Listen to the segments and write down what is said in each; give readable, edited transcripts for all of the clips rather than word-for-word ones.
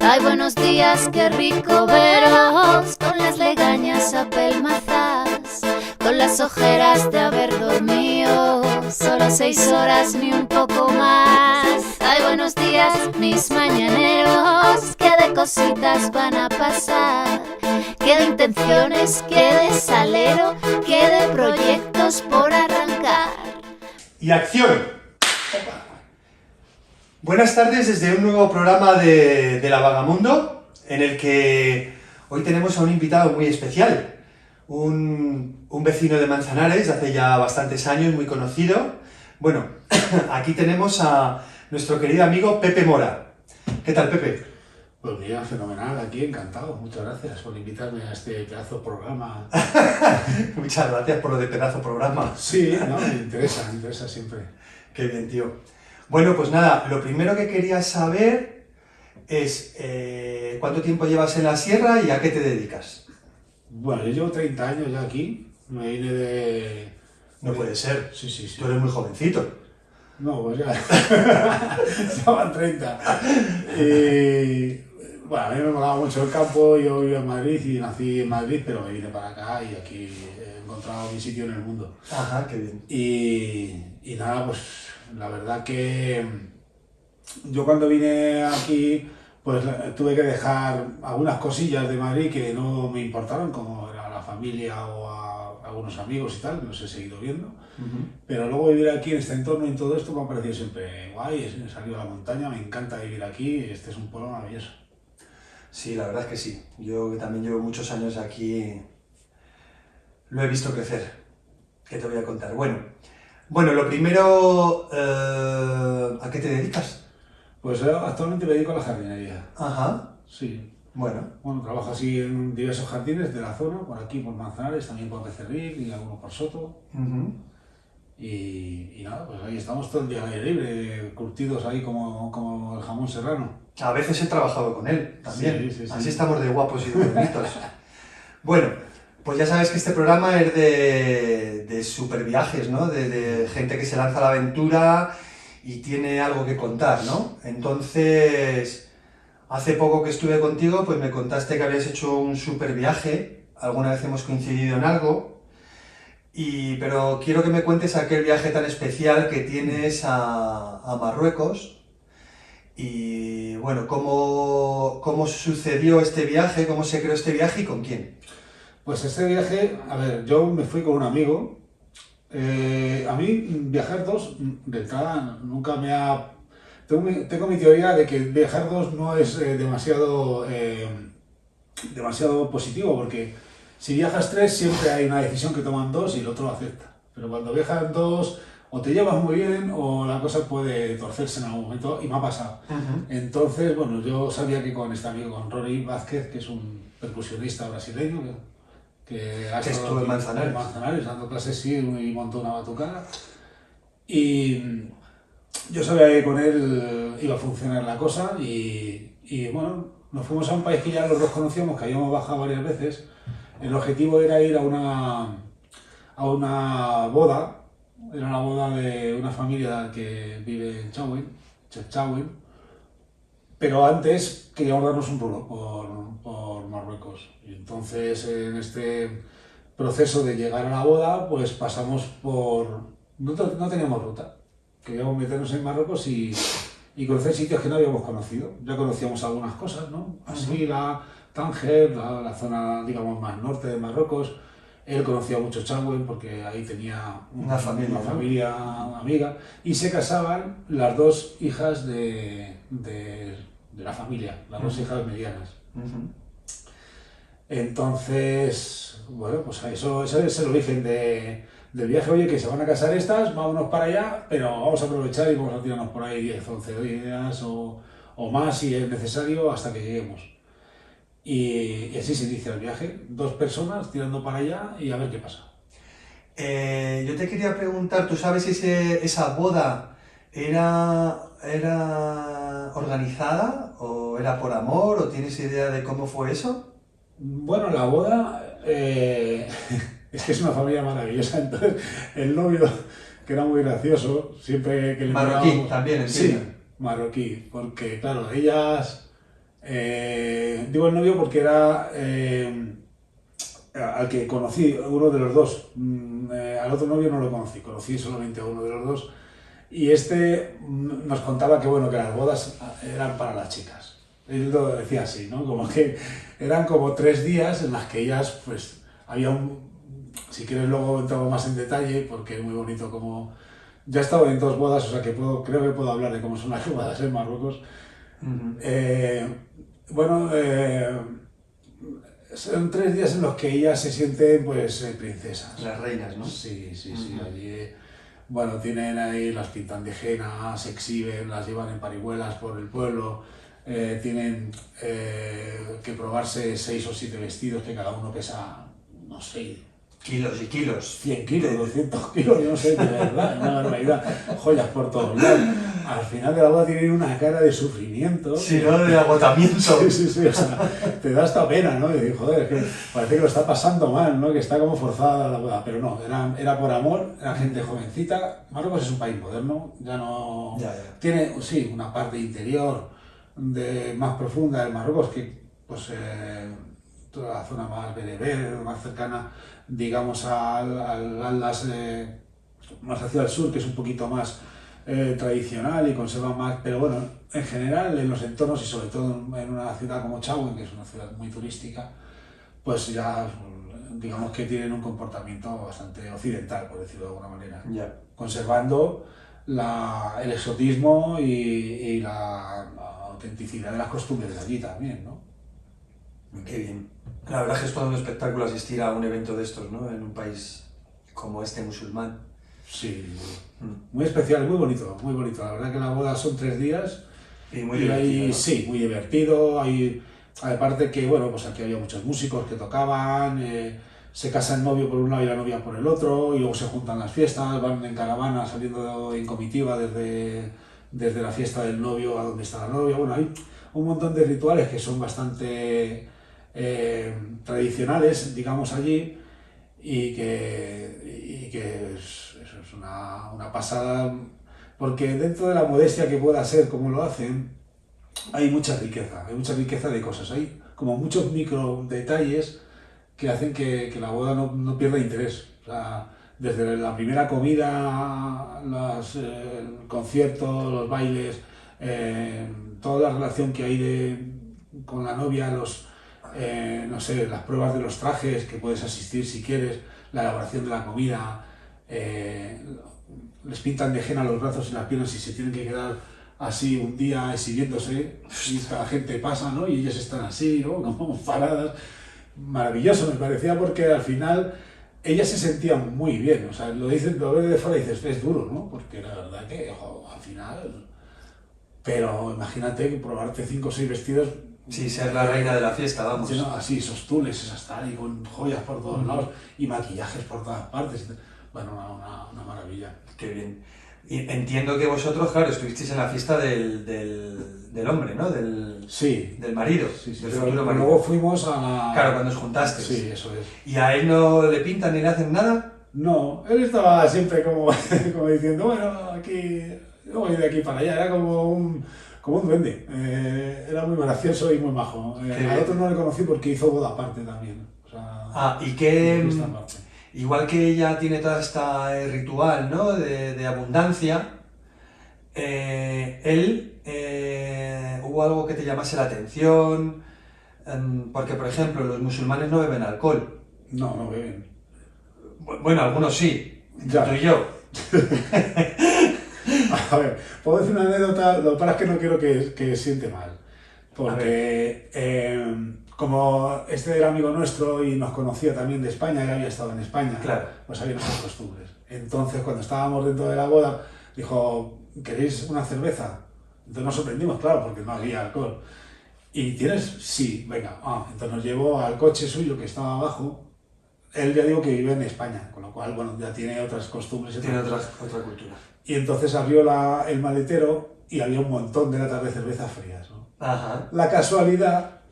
Ay, buenos días, qué rico veros, con las legañas apelmazas, con las ojeras de haber dormido solo 6 horas ni un poco más. Ay, buenos días, mis mañaneros, qué de cositas van a pasar, qué de intenciones, qué de salero, qué de proyectos por arrancar. Y acción. Buenas tardes desde un nuevo programa de La Vagamundo, en el que hoy tenemos a un invitado muy especial, un vecino de Manzanares de hace ya bastantes años, muy conocido. Bueno, aquí tenemos a nuestro querido amigo Pepe Mora. ¿Qué tal, Pepe? Pues mira, fenomenal, aquí encantado. Muchas gracias por invitarme a este pedazo de programa. Muchas gracias por lo de pedazo programa. Sí, no, me interesa siempre. Qué bien, tío. Bueno, pues nada, lo primero que quería saber es ¿cuánto tiempo llevas en la sierra y a qué te dedicas? Bueno, yo llevo 30 años ya aquí, me vine de... No puede ser. Sí. Tú eres muy jovencito. No, pues ya, ya van 30. Y, bueno, a mí me molaba mucho el campo, yo vivía en Madrid y nací en Madrid, pero me vine para acá y aquí he encontrado mi sitio en el mundo. Ajá, qué bien. Y nada, pues la verdad que yo cuando vine aquí, pues tuve que dejar algunas cosillas de Madrid que no me importaron, como era la familia o a algunos amigos y tal, que los he seguido viendo. Pero luego vivir aquí en este entorno y todo esto me ha parecido siempre guay, he salido a la montaña, me encanta vivir aquí, este es un pueblo maravilloso. Sí, la verdad es que sí. Yo que también llevo muchos años aquí, lo he visto crecer. ¿Qué te voy a contar? Bueno, lo primero, ¿a qué te dedicas? Pues actualmente me dedico a la jardinería. Ajá, Sí. bueno. Bueno, trabajo así en diversos jardines de la zona, por aquí, por Manzanares, también por Becerril y algunos por Soto. Y nada, pues ahí estamos todo el día al aire libre, curtidos ahí como el jamón serrano. A veces he trabajado con él también. Sí. Así estamos de guapos y de bonitos. Bueno, pues ya sabes que este programa es de super viajes, ¿no? De gente que se lanza a la aventura y tiene algo que contar, ¿no? Entonces, hace poco que estuve contigo, pues me contaste que habías hecho un super viaje. Alguna vez hemos coincidido en algo. Pero quiero que me cuentes aquel viaje tan especial que tienes a Marruecos y, bueno, cómo sucedió este viaje, cómo se creó este viaje y con quién. Pues este viaje, a ver, yo me fui con un amigo. A mí viajar dos, de entrada, nunca me ha... Tengo mi teoría de que viajar dos no es demasiado positivo, porque si viajas tres siempre hay una decisión que toman dos y el otro lo acepta. Pero cuando viajan dos, o te llevas muy bien o la cosa puede torcerse en algún momento, y me ha pasado. Entonces, bueno, yo sabía que con este amigo, con Rory Vázquez, que es un percusionista brasileño, que estuvo en Manzanares. dando clases, sí, y montó una batucada. Y yo sabía que con él iba a funcionar la cosa y bueno, nos fuimos a un país que ya los dos conocíamos, que habíamos bajado varias veces. El objetivo era ir a una boda, era la boda de una familia que vive en Chefchaouen, pero antes queríamos darnos un rulo por Marruecos. Y entonces en este proceso de llegar a la boda, pues pasamos por... No teníamos ruta, queríamos meternos en Marruecos y conocer sitios que no habíamos conocido. Ya conocíamos algunas cosas, ¿no? Asila, Tánger, la zona, digamos, más norte de Marruecos. Él conocía mucho Chaouen porque ahí tenía una familia amiga, y se casaban las dos hijas de la familia, las dos hijas medianas. Entonces, bueno, pues eso es el origen del viaje. Oye, que se van a casar estas, vámonos para allá, pero vamos a aprovechar y vamos a tirarnos por ahí 10, 11 días o más si es necesario hasta que lleguemos. Y así se inicia el viaje, 2 personas tirando para allá y a ver qué pasa. Yo te quería preguntar, ¿tú sabes si esa boda era organizada o era por amor o tienes idea de cómo fue eso? Bueno, la boda es que es una familia maravillosa. Entonces el novio, que era muy gracioso, siempre que le marroquí también, entiendo. Sí, marroquí, porque claro, ellas Digo el novio porque era al que conocí, uno de los dos. Al otro novio no lo conocí solamente a uno de los dos. Y nos contaba que, bueno, que las bodas eran para las chicas. Él lo decía así, ¿no? Como que eran como 3 días en las que ellas, pues, había si quieres luego entramos más en detalle, porque es muy bonito como... Ya he estado en 2 bodas, o sea que creo que puedo hablar de cómo son las bodas en Marruecos. Bueno, son 3 días en los que ellas se sienten, pues, princesas. Las reinas, ¿no? Sí. Allí, bueno, tienen ahí, las pintan de henna, se exhiben, las llevan en parihuelas por el pueblo. Tienen que probarse 6 o 7 vestidos que cada uno pesa, no sé, kilos y kilos. 100 kilos, 200 kilos, yo no sé, de verdad, una barbaridad. Joyas por todos lados. Al final de la boda tienen una cara de sufrimiento. Sí, ¿no? De agotamiento. Sí, o sea, te da hasta pena, ¿no? Y digo, joder, es que parece que lo está pasando mal, ¿no? Que está como forzada la boda, pero no, era por amor, era gente jovencita. Marruecos es un país moderno, ya no... Ya. Tiene, sí, una parte interior más profunda del Marruecos que, pues, toda la zona más bereber, más cercana, digamos, al Atlas, más hacia el sur, que es un poquito más tradicional y conserva más, pero bueno, en general en los entornos y sobre todo en una ciudad como Chauen, que es una ciudad muy turística, pues ya digamos que tienen un comportamiento bastante occidental, por decirlo de alguna manera, conservando el exotismo y la autenticidad de las costumbres de allí también, ¿no? Qué bien. La verdad es que es todo un espectáculo asistir a un evento de estos, ¿no? En un país como este musulmán. Sí, muy especial, muy bonito, muy bonito. La verdad que la boda son 3 días y muy divertido, ahí, ¿no? Sí, muy divertido. Aparte que, bueno, pues aquí había muchos músicos que tocaban, se casa el novio por un lado y la novia por el otro, y luego se juntan las fiestas, van en caravana saliendo en comitiva desde la fiesta del novio a donde está la novia. Bueno, hay un montón de rituales que son bastante tradicionales, digamos, allí, y que es una pasada, porque dentro de la modestia que pueda ser como lo hacen, hay mucha riqueza de cosas, hay como muchos micro detalles que hacen que la boda no pierda interés. O sea, desde la primera comida, el concierto, los bailes, toda la relación que hay con la novia, no sé, las pruebas de los trajes que puedes asistir si quieres, la elaboración de la comida, les pintan de henna los brazos y las piernas y se tienen que quedar así un día exhibiéndose y la gente pasa, ¿no? Y ellas están así, ¿no? Como paradas. Maravilloso me parecía, porque al final ellas se sentían muy bien, o sea, lo ves de fuera y dices, es duro, ¿no? Porque la verdad que, al final... Pero imagínate que probarte 5 o 6 vestidos. Sí, ser la reina de la fiesta, vamos. Así, esos tules, esas tal, y con joyas por todos lados, y maquillajes por todas partes. Bueno, una maravilla. Qué bien. Y entiendo que vosotros, claro, estuvisteis en la fiesta del hombre, ¿no? Sí. Del marido. Sí, del futuro marido. Luego fuimos a la... Claro, cuando os juntasteis. Sí, eso es. ¿Y a él no le pintan ni le hacen nada? No, él estaba siempre como diciendo, bueno, aquí... Yo voy de aquí para allá, era como un duende, era muy gracioso y muy majo. Al otro no le conocí porque hizo boda aparte también. O sea, y que igual que ella tiene toda esta ritual, ¿no? de abundancia, él hubo algo que te llamase la atención, porque por ejemplo los musulmanes no beben alcohol. No beben. Bueno, algunos sí, ya. Tú y yo. A ver, puedo decir una anécdota, lo que pasa es que no quiero que siente mal, porque como era amigo nuestro y nos conocía también de España, él había estado en España, claro. Pues había nuestras costumbres. Entonces, cuando estábamos dentro de la boda, dijo, ¿queréis una cerveza? Entonces nos sorprendimos, claro, porque no había alcohol. ¿Y tienes? Sí, venga. Entonces nos llevó al coche suyo que estaba abajo. Él ya digo que vive en España, con lo cual, bueno, ya tiene otras costumbres. Tiene otra cultura. Y entonces abrió el maletero y había un montón de latas de cerveza frías, ¿no? Ajá. La casualidad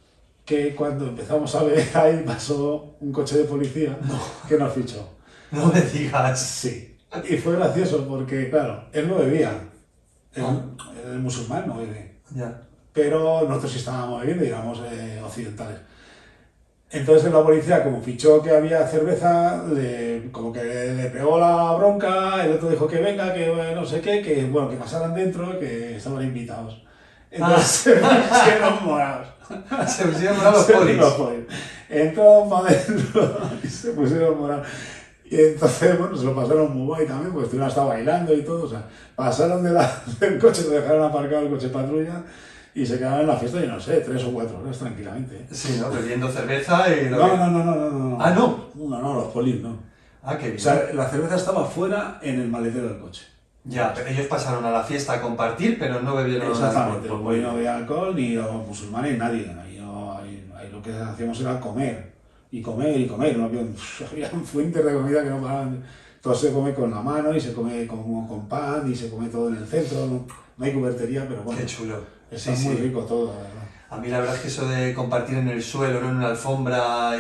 que cuando empezamos a ver ahí pasó un coche de policía que nos fichó. No me digas. Sí. Y fue gracioso porque, claro, él no bebía. El musulmán no bebe. Ya. pero nosotros sí estábamos bebiendo y éramos occidentales. Entonces la policía, como fichó que había cerveza, como que le pegó la bronca, el otro dijo que venga, que no sé qué, que bueno, que pasaran dentro, que estaban invitados. Entonces se pusieron morados. Se pusieron morados los polis. Entraron para adentro y se pusieron morados. Y entonces, bueno, se lo pasaron muy guay también, porque estuvieron hasta bailando y todo. O sea, pasaron del coche, lo dejaron aparcado el coche patrulla y se quedaron en la fiesta, yo no sé, 3 o 4 horas tranquilamente. Sí, ¿no? Bebiendo cerveza y... No. Ah, ¿no? No, los polis no. Ah, qué bien. O sea, la cerveza estaba fuera en el maletero del coche. Ya, pero ellos pasaron a la fiesta a compartir, pero no bebieron Exactamente, alcohol. los polis no bebían alcohol, ni los musulmanes, nadie. Ahí lo que hacíamos era comer. Y comer. No había fuentes de comida que no paraban. Todo se come con la mano y se come con pan y se come todo en el centro. No hay cubertería, pero bueno. Qué chulo. Está muy rico todo, la verdad. A mí la verdad es que eso de compartir en el suelo, no en una alfombra,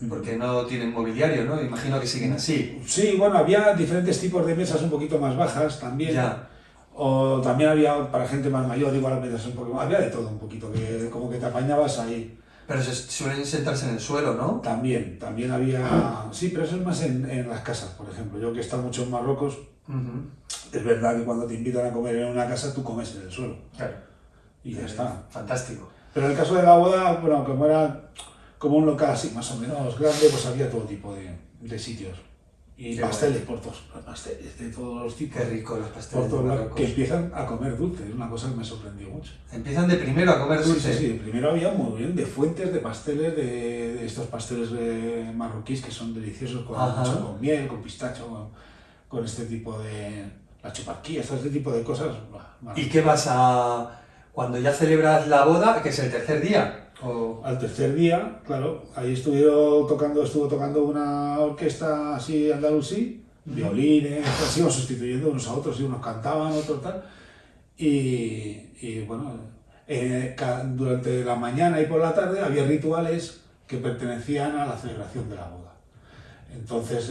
porque no tienen mobiliario, ¿no? Imagino que siguen así. Sí, bueno, había diferentes tipos de mesas un poquito más bajas también. Ya. O también había para gente más mayor, igual mesas un poco más. Había de todo un poquito, que como que te apañabas ahí. Pero suelen sentarse en el suelo, ¿no? También había... Sí, pero eso es más en las casas, por ejemplo. Yo que he estado mucho en Marruecos, es verdad que cuando te invitan a comer en una casa, tú comes en el suelo. Claro. Y ya está. Fantástico. Pero en el caso de la boda, bueno, como era como un local así más o menos grande, pues había todo tipo de sitios. Y Qué pasteles por todos, pasteles de todos los tipos. Qué rico los pasteles por todos de lados, Marruecos. que empiezan a comer dulce, es una cosa que me sorprendió mucho. Empiezan de primero a comer dulce. Sí, primero había muy bien de fuentes de pasteles, de estos pasteles marroquíes que son deliciosos, con miel, con pistacho, con este tipo de... la chuparquía, este tipo de cosas. ¿Y qué vas a...? Cuando ya celebras la boda, que es el tercer día? Al tercer día, claro, ahí estuvo tocando una orquesta así andalusí, violines, así iban sustituyendo unos a otros, y unos cantaban, otros tal, y bueno, durante la mañana y por la tarde había rituales que pertenecían a la celebración de la boda. Entonces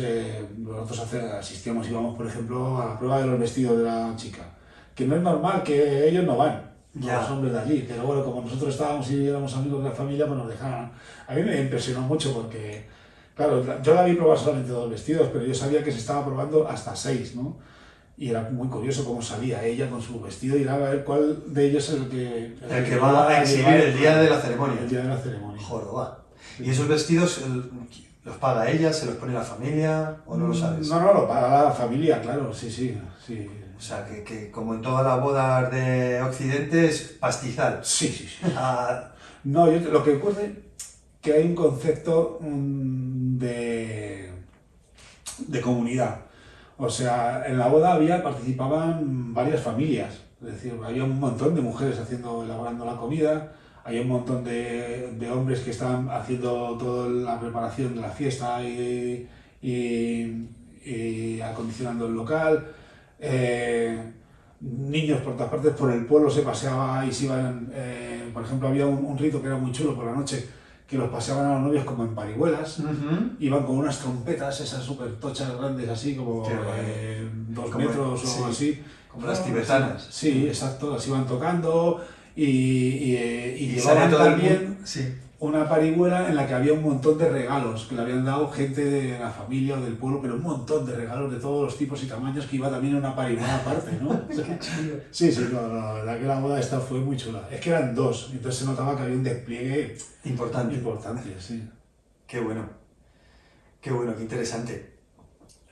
nosotros asistíamos, íbamos por ejemplo a la prueba de los vestidos de la chica, que no es normal, que ellos no van. Los hombres de allí, pero bueno, como nosotros estábamos y éramos amigos de la familia, pues nos dejaban. A mí me impresionó mucho porque, claro, yo la vi probar solamente 2 vestidos, pero yo sabía que se estaba probando hasta 6, ¿no? Y era muy curioso cómo salía ella con su vestido y era a ver cuál de ellos es el que va a exhibir el día de la ceremonia. El día de la ceremonia. Joroba. Sí. ¿Y esos vestidos los paga ella, se los pone la familia o no lo sabes? No, lo paga la familia, claro, sí. O sea, que como en todas las bodas de Occidente es pastizal. Sí. Ah. No, lo que ocurre que hay un concepto de comunidad. O sea, en la boda participaban varias familias. Es decir, había un montón de mujeres elaborando la comida, había un montón de hombres que estaban haciendo toda la preparación de la fiesta y acondicionando el local. Niños por todas partes, por el pueblo se paseaba y se iban, por ejemplo había un rito que era muy chulo por la noche, que los paseaban a los novios como en parihuelas, iban con unas trompetas, esas súper tochas grandes así como 2 metros o así. Como las tibetanas. Sí, exacto, las iban tocando y llevaban también una parihuela en la que había un montón de regalos que le habían dado gente de la familia o del pueblo, pero un montón de regalos de todos los tipos y tamaños que iba también en una parihuela aparte, ¿no? Sí, la verdad que la boda esta fue muy chula. Es que eran 2, entonces se notaba que había un despliegue importante, sí. Qué bueno, qué interesante.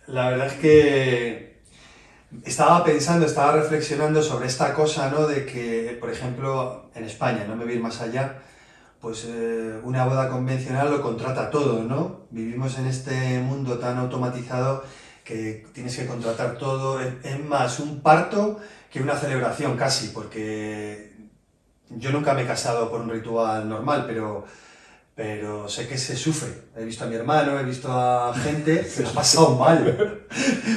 La verdad es que estaba reflexionando sobre esta cosa, ¿no? De que, por ejemplo, en España, no me voy a ir más allá, pues una boda convencional lo contrata todo, ¿no? Vivimos en este mundo tan automatizado que tienes que contratar todo. Es más un parto que una celebración casi, porque yo nunca me he casado por un ritual normal, pero sé que se sufre. He visto a mi hermano, he visto a gente que lo ha pasado mal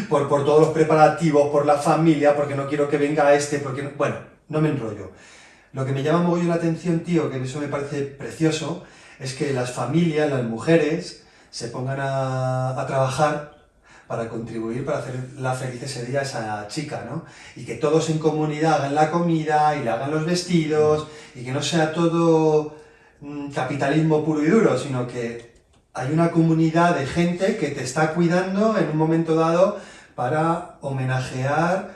por todos los preparativos, por la familia, porque no quiero que venga porque bueno, no me enrollo. Lo que me llama muy la atención, tío, que eso me parece precioso, es que las familias, las mujeres, se pongan a trabajar para contribuir, para hacerla feliz ese día a esa chica, ¿no? Y que todos en comunidad hagan la comida y le hagan los vestidos y que no sea todo capitalismo puro y duro, sino que hay una comunidad de gente que te está cuidando en un momento dado para homenajear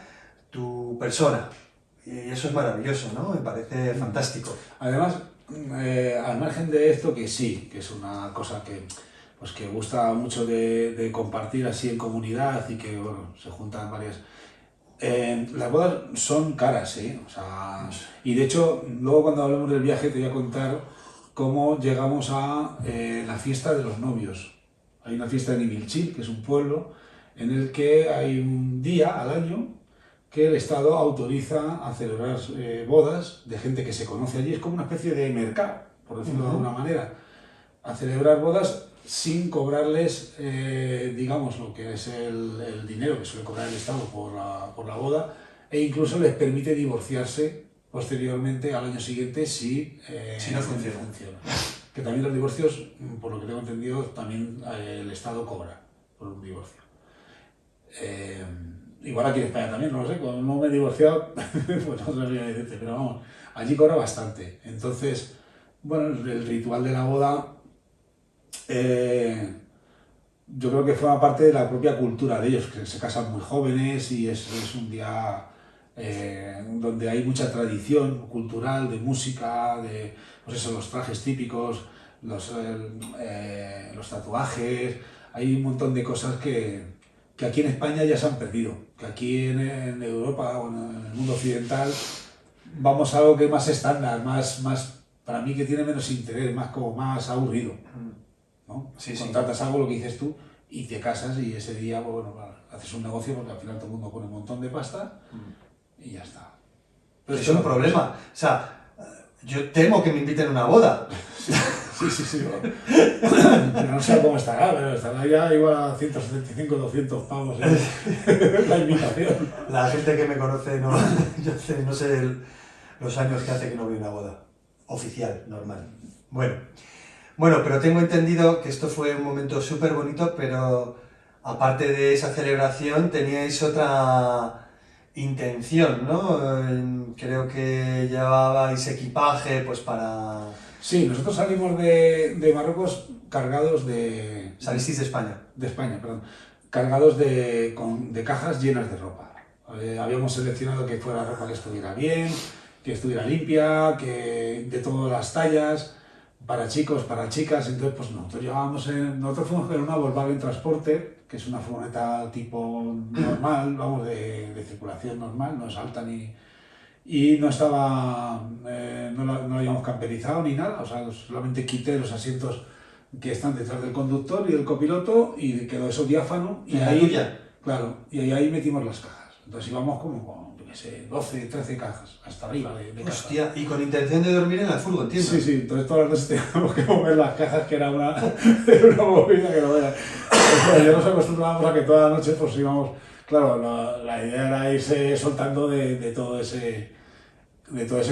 tu persona. Y eso es maravilloso, ¿no? Me parece fantástico. Además, al margen de esto, que sí, que es una cosa que, pues que gusta mucho de compartir así en comunidad y que, bueno, se juntan varias... las bodas son caras, ¿eh? O sea, y de hecho, luego cuando hablemos del viaje te voy a contar cómo llegamos a la fiesta de los novios. Hay una fiesta en Ibilchil, que es un pueblo, en el que hay un día al año que el Estado autoriza a celebrar bodas de gente que se conoce allí. Es como una especie de mercado, por decirlo de alguna manera, a celebrar bodas sin cobrarles, digamos, lo que es el dinero que suele cobrar el Estado por la boda, e incluso les permite divorciarse posteriormente al año siguiente si no funciona. Que también los divorcios, por lo que tengo entendido, también el Estado cobra por un divorcio. Igual aquí en España también, no lo sé, cuando no me he divorciado, pues no sabría decirte, pero vamos, allí cobra bastante. Entonces, bueno, el ritual de la boda, yo creo que forma parte de la propia cultura de ellos, que se casan muy jóvenes y es un día donde hay mucha tradición cultural, de música, de pues eso, los trajes típicos, los tatuajes, hay un montón de cosas que aquí en España ya se han perdido, que aquí en Europa o en el mundo occidental vamos a algo que es más estándar, más para mí que tiene menos interés, como más aburrido, ¿no? Sí, contratas algo, lo que dices tú, y te casas y ese día, bueno, haces un negocio porque al final todo el mundo pone un montón de pasta y ya está. Pero eso es un problema. O sea, yo temo que me inviten a una boda. Sí. Pero no sé cómo estará, pero estará ya igual a 175, 200 pavos la invitación. La gente que me conoce no sé los años que hace que no veo una boda oficial, normal. Bueno, pero tengo entendido que esto fue un momento súper bonito, pero aparte de esa celebración teníais otra intención, ¿no? Creo que llevabais equipaje pues para... Sí, nosotros salimos de Marruecos cargados de... Salisteis de España. De España, perdón. Cargados de cajas llenas de ropa. Habíamos seleccionado que fuera ropa que estuviera bien, que estuviera limpia, que de todas las tallas, para chicos, para chicas. Entonces, pues nosotros fuimos en una Volkswagen Transporter, que es una furgoneta tipo normal, vamos, de circulación normal, no es alta ni... Y no estaba, no la habíamos camperizado ni nada, o sea, solamente quité los asientos que están detrás del conductor y del copiloto y quedó eso diáfano. Y ahí, claro, y ahí metimos las cajas. Entonces íbamos como con, yo qué sé, 12, 13 cajas, hasta arriba de cajas. Hostia, y con intención de dormir en el furgo, entiendo. Sí, entonces todas las noches teníamos que mover las cajas, que era una movida que no veas. Ya nos acostumbrábamos a que toda la noche pues íbamos, claro, la idea era irse soltando de todo ese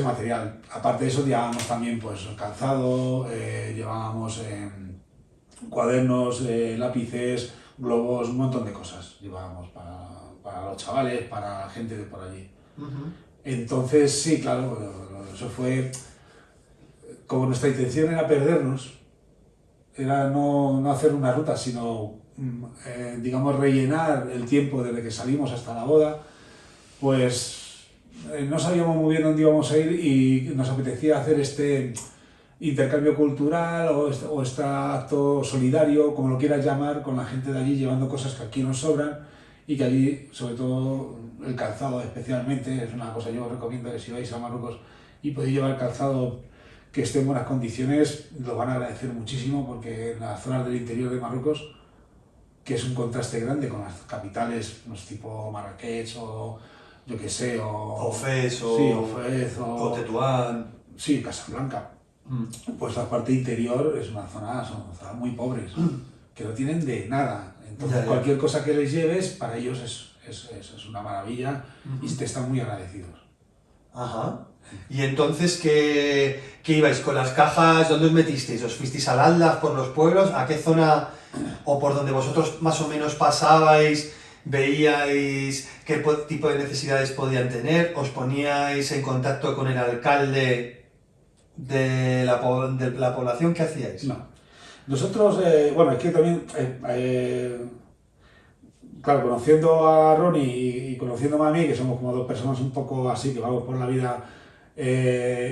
material. Aparte de eso llevábamos también pues calzado, llevábamos cuadernos, lápices, globos, un montón de cosas llevábamos para los chavales, para la gente de por allí. Entonces sí, claro, eso fue, como nuestra intención era perdernos, era no hacer una ruta, sino digamos rellenar el tiempo desde que salimos hasta la boda, pues no sabíamos muy bien dónde íbamos a ir y nos apetecía hacer este intercambio cultural o este acto solidario, como lo quieras llamar, con la gente de allí, llevando cosas que aquí nos sobran y que allí, sobre todo el calzado especialmente, es una cosa que yo os recomiendo que si vais a Marruecos y podéis llevar calzado que esté en buenas condiciones, lo van a agradecer muchísimo, porque en las zonas del interior de Marruecos, que es un contraste grande con las capitales, tipo Marrakech o yo qué sé, o Fez, o Tetuán. Sí, Casablanca. Pues la parte interior es son zonas muy pobres, que no tienen de nada. Entonces cualquier cosa que les lleves, para ellos es una maravilla y te están muy agradecidos. Ajá. ¿Y entonces qué ibais con las cajas? ¿Dónde os metisteis? ¿Os fuisteis al Atlas por los pueblos? ¿A qué zona o por donde vosotros más o menos pasabais? ¿Veíais qué tipo de necesidades podían tener? ¿Os poníais en contacto con el alcalde de la población? ¿Qué hacíais? No. Nosotros, bueno, es que también, claro, conociendo a Ronnie y conociéndome a mí, que somos como dos personas un poco así, que vamos por la vida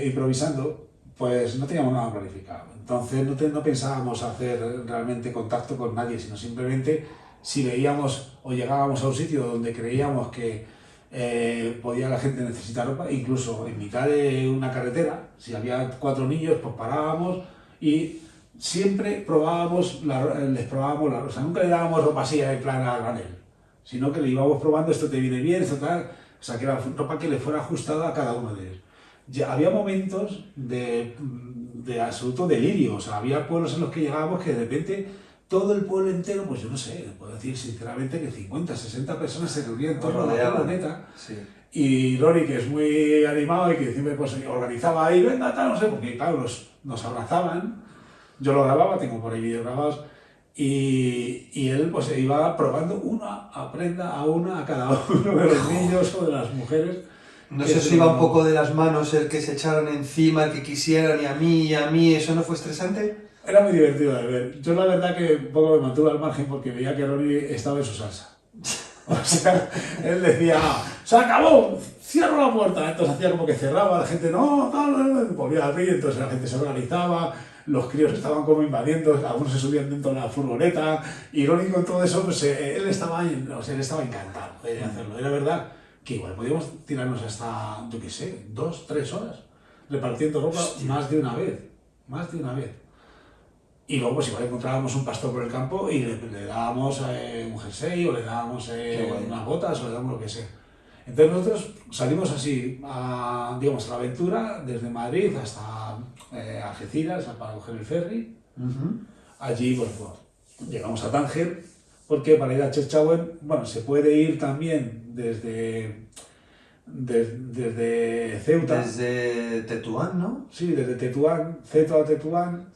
improvisando, pues no teníamos nada planificado. Entonces no pensábamos hacer realmente contacto con nadie, sino simplemente si veíamos o llegábamos a un sitio donde creíamos que podía la gente necesitar ropa, incluso en mitad de una carretera, si había 4 niños, pues parábamos y siempre les probábamos la ropa. Nunca le dábamos ropa así en plan a granel, sino que le íbamos probando, esto te viene bien, esto tal, o sea, que era ropa que le fuera ajustada a cada uno de ellos. Ya había momentos de absoluto delirio, o sea, había pueblos en los que llegábamos que de repente todo el pueblo entero, pues yo no sé, puedo decir sinceramente que 50, 60 personas se reunían en torno a la furgoneta. Sí. Y Rory, que es muy animado y que siempre pues, organizaba ahí, venga, tal, no sé, porque claro, nos abrazaban, yo lo grababa, tengo por ahí vídeos grabados, y él pues iba probando una prenda a una a cada uno de los niños o de las mujeres. ¿No se os iba un poco de las manos el que se echaran encima, el que quisieran, y a mí, eso no fue estresante? Era muy divertido de ver. Yo la verdad que un poco me mantuve al margen porque veía que Ronnie estaba en su salsa. O sea, él decía, ¡se acabó! ¡Cierro la puerta! Entonces hacía como que cerraba, la gente no, tal, volvía a abrir, entonces la gente se organizaba, los críos estaban como invadiendo, algunos se subían dentro de la furgoneta, y Ronnie con todo eso, pues él estaba encantado de hacerlo. Era verdad que igual podíamos tirarnos hasta, yo qué sé, 2, 3 horas repartiendo ropa. Hostia. Más de una vez. Y luego pues igual encontrábamos un pastor por el campo y le dábamos un jersey o le dábamos unas botas o le dábamos lo que sea. Entonces nosotros salimos así, digamos, a la aventura desde Madrid hasta Algeciras para coger el ferry. Allí pues, llegamos a Tánger, porque para ir a Chefchaouen, bueno, se puede ir también desde Ceuta. Desde Tetuán, ¿no? Sí, desde Tetuán, Ceuta, Tetuán.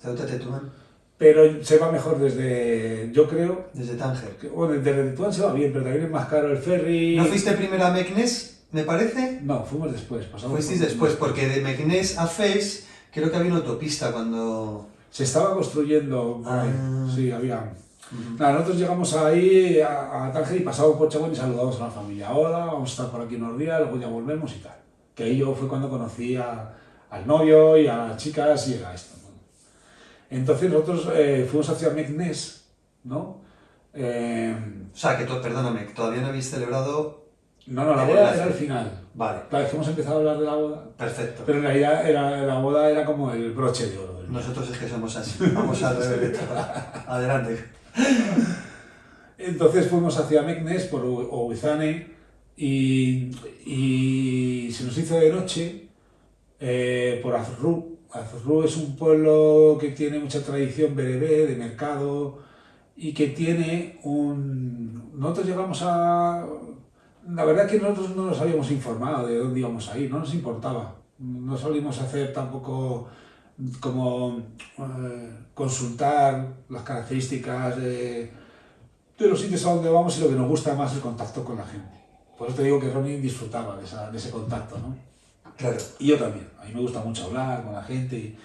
Pero se va mejor desde, yo creo... Desde Tánger. Bueno, desde Tetuán se va bien, pero también es más caro el ferry. ¿No fuiste primero a Meknès, me parece? No, fuimos después. Fuisteis después, porque de Meknès a Fez creo que había una autopista cuando... Se estaba construyendo, sí, había... Nada, nosotros llegamos ahí a Tánger y pasamos por Chauen y saludamos a la familia. Hola, vamos a estar por aquí unos días, luego ya volvemos y tal. Que ahí yo fue cuando conocí al novio y a las chicas y era esto. Entonces nosotros fuimos hacia Meknès, ¿no? O sea, perdóname, que todavía no habéis celebrado... No, la boda era al final. Vale. Claro, es que hemos empezado a hablar de la boda. Perfecto. Pero en realidad la boda era como el broche de oro. Nosotros es que somos así. Vamos al revés. Adelante. Entonces fuimos hacia Meknès por Ouezane y se nos hizo de noche por Azrou. Azrou es un pueblo que tiene mucha tradición berebé, de mercado, y que tiene Nosotros llegamos a... La verdad es que nosotros no nos habíamos informado de dónde íbamos a ir, no nos importaba. No solimos hacer tampoco como consultar las características de los sitios a donde vamos y lo que nos gusta más es el contacto con la gente. Por eso te digo que Ronnie disfrutaba de ese contacto, ¿no? Claro. Y yo también. A mí me gusta mucho hablar con la gente y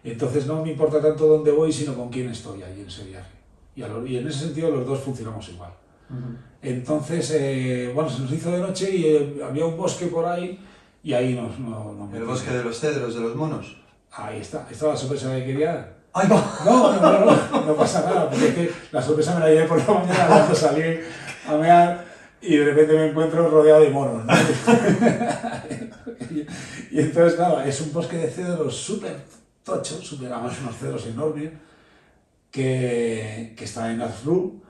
entonces no me importa tanto dónde voy, sino con quién estoy allí en ese viaje. Y en ese sentido los dos funcionamos igual. Entonces, se nos hizo de noche y había un bosque por ahí y ahí nos ¿El bosque de los cedros, de los monos? Ahí está. ¿Esta es la sorpresa que quería dar? ¡Ay, no! No pasa nada, porque es que la sorpresa me la llevé por la mañana cuando salí a mear y de repente me encuentro rodeado de monos, ¿no? Y entonces, nada, es un bosque de cedros súper tocho, además unos cedros enormes, que está en Azrou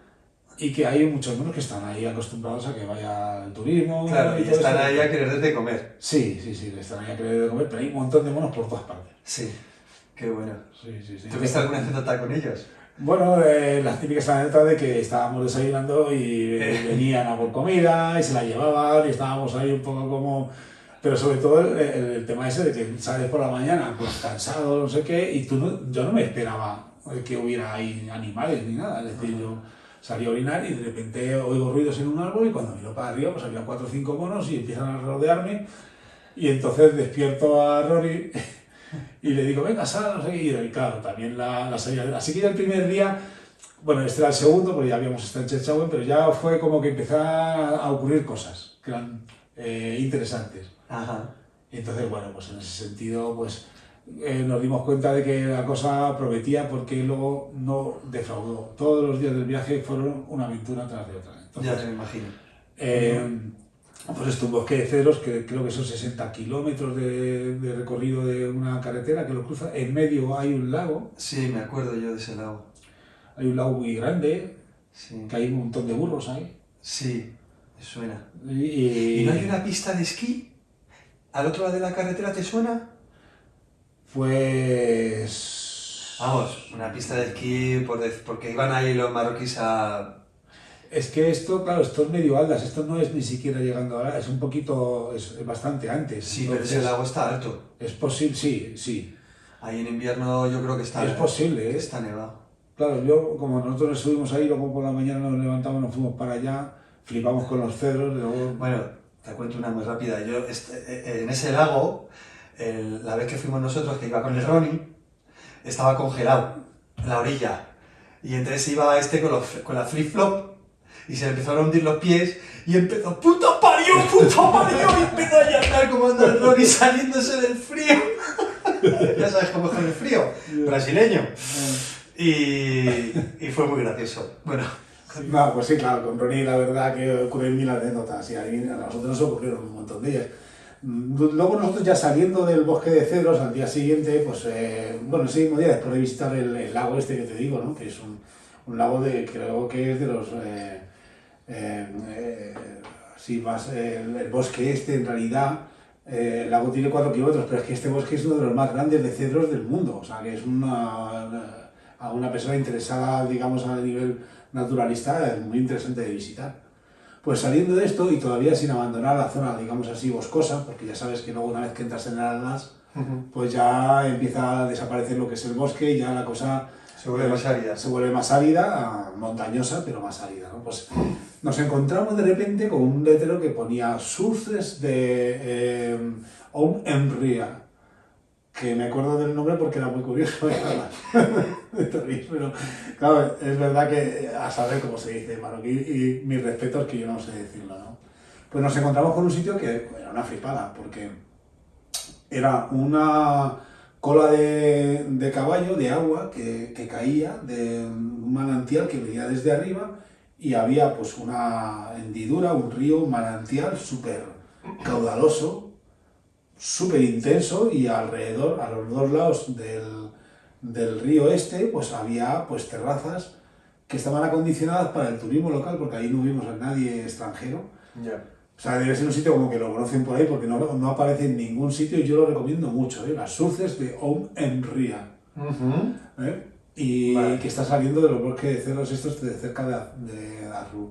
y que hay muchos monos que están ahí acostumbrados a que vaya el turismo. Claro, y están ahí a querer de comer. Sí, están ahí a querer de comer, pero hay un montón de monos por todas partes. Sí, qué bueno. Sí. ¿Tuviste alguna anécdota con ellos? Bueno, las típicas anécdotas de que estábamos desayunando y venían a por comida y se la llevaban y estábamos ahí un poco como... Pero sobre todo el tema ese de que sales por la mañana pues cansado, no sé qué, y yo no me esperaba que hubiera ahí animales ni nada. Es decir, yo salí a orinar y de repente oigo ruidos en un árbol y cuando miro para arriba pues había 4 o 5 monos y empiezan a rodearme y entonces despierto a Rory y le digo, venga, sal, no sé qué, y claro, también la salida. Así que ya el primer día, bueno, este era el segundo porque ya habíamos estado en Chefchaouen, pero ya fue como que empezaron a ocurrir cosas que eran interesantes. Ajá. Y entonces, bueno, pues en ese sentido, pues nos dimos cuenta de que la cosa prometía porque luego no defraudó. Todos los días del viaje fueron una aventura tras de otra. Entonces, Ya me imagino. pues esto, un bosque de cedros que creo que son 60 kilómetros de recorrido de una carretera que lo cruza. En medio hay un lago. Sí, me acuerdo yo de ese lago. Hay un lago muy grande, Sí. que hay un montón de burros ahí. Sí, me suena. Y ¿Y no hay una pista de esquí? ¿Al otro lado de la carretera te suena? pues... Vamos, una pista de esquí porque iban ahí los marroquíes a... Es que esto, claro, esto es medio Aldas, esto no es ni siquiera llegando a... Es un poquito, es bastante antes. Sí, pero Entonces, ese lago está alto. es posible, sí, sí. Ahí en invierno yo creo que está... Es posible, ¿eh? Está nevado. Claro, yo, como nosotros nos subimos ahí, luego por la mañana nos levantamos, nos fuimos para allá, flipamos con los cedros, luego... Bueno, te cuento una muy rápida. Yo, en ese lago, la vez que fuimos nosotros, que iba con el Ronnie, estaba congelado en la orilla. Y entonces iba con la flip-flop y se le empezaron a hundir los pies y empezó, ¡puto parió! Y empezó a llantar como anda el Ronnie saliéndose del frío. Ya sabes cómo es con el frío, brasileño. Y fue muy gracioso. Bueno. No, pues sí, claro, con Ronnie la verdad que ocurren mil anécdotas y a nosotros nos ocurrieron un montón de ellas. Luego nosotros ya saliendo del bosque de cedros al día siguiente, pues bueno, ese mismo día después de visitar el lago este que te digo, ¿no? Que es un lago creo que es de los sí, más el bosque este en realidad, el lago tiene 4 kilómetros, pero es que este bosque es uno de los más grandes de cedros del mundo, o sea que es a una persona interesada, digamos, a nivel naturalista, es muy interesante de visitar. Pues saliendo de esto y todavía sin abandonar la zona, digamos así, boscosa, porque ya sabes que luego una vez que entras en el Atlas, pues ya empieza a desaparecer lo que es el bosque y ya la cosa se vuelve más árida. Se vuelve más árida, montañosa, pero más árida, ¿no? Pues nos encontramos de repente con un letrero que ponía Sources de Om Enria, que me acuerdo del nombre porque era muy curioso, pero claro, es verdad que a saber cómo se dice marroquí y mis respetos que yo no sé decirlo, ¿no? Pues nos encontramos con un sitio que era una flipada, porque era una cola de caballo, de agua, que caía de un manantial que venía desde arriba y había pues una hendidura, un río, un manantial súper caudaloso, súper intenso y alrededor, a los dos lados del río este, pues había pues terrazas que estaban acondicionadas para el turismo local, porque ahí no vimos a nadie extranjero. Yeah. O sea, debe ser un sitio como que lo conocen por ahí, porque no aparece en ningún sitio y yo lo recomiendo mucho, ¿eh? Las Sources de Om Enria. Y vale. Que está saliendo de los bosques de cedros estos de cerca de Darru.